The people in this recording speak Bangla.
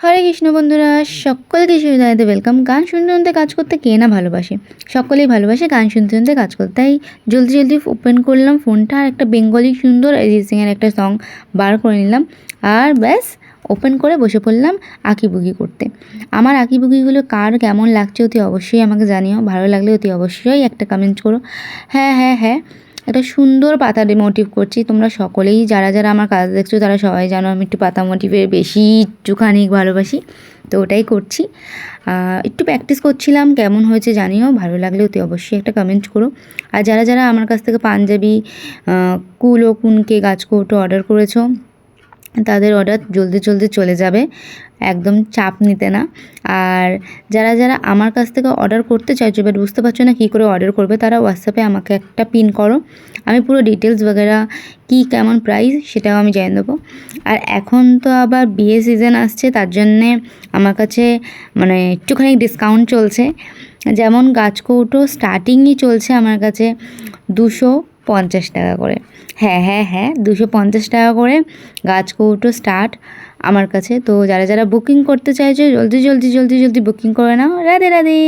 হরে কৃষ্ণ বন্ধুরা, সকলকে সুবিধাতে ওয়েলকাম। গান শুনতে শুনতে কাজ করতে কে না ভালোবাসে, সকলেই ভালোবাসে গান শুনতে শুনতে কাজ করতে। তাই জলদি জলদি ওপেন করলাম ফোনটা আর একটা বেঙ্গলি সুন্দর অরিজিৎ সিংয়ের একটা সং বার করে নিলাম আর ব্যাস ওপেন করে বসে পড়লাম আঁকিবুকি করতে। আমার আঁকিবুকিগুলো কার কেমন লাগছে অতি অবশ্যই আমাকে জানিও। ভালো লাগলে অতি অবশ্যই একটা কমেন্ট করো। হ্যাঁ হ্যাঁ হ্যাঁ, একটা সুন্দর পাতা মোটিভ করছি। তোমরা সকলেই যারা যারা আমার কাজ দেখছো তারা সবাই জানো আমি একটু পাতা মোটিভে বেশি একটুখানি ভালোবাসি, তো ওটাই করছি। একটু প্র্যাকটিস করছিলাম, কেমন হয়েছে জানিও। ভালো লাগলে অতি অবশ্যই একটা কমেন্ট করো। আর যারা যারা আমার কাছ থেকে পাঞ্জাবি কুল ও কুনকে গাছকৌটো অর্ডার করেছো তাদের অর্ডার জলদি জলদি চলে যাবে, একদম চাপ নিতে না। আর যারা যারা আমার কাছ থেকে অর্ডার করতে চাইছো বাট বুঝতে পারছো না কী করে অর্ডার করবে, তারা হোয়াটসঅ্যাপে আমাকে একটা পিন করো, আমি পুরো ডিটেলস বগেরা কী কেমন প্রাইস সেটাও আমি জানিয়ে দেবো। আর এখন তো আবার বিয়ে সিজন আসছে, তার জন্যে আমার কাছে মানে একটুখানি ডিসকাউন্ট চলছে। যেমন গাছকৌটো স্টার্টিংই চলছে আমার কাছে 250 টাকা করে। হ্যাঁ হ্যাঁ হ্যাঁ, 250 টাকা করে গাছকৌটো স্টার্ট আমার কাছে। তো যারা যারা বুকিং করতে চাইছো জলদি জলদি জলদি জলদি বুকিং করে নাও। রাধে রাধে।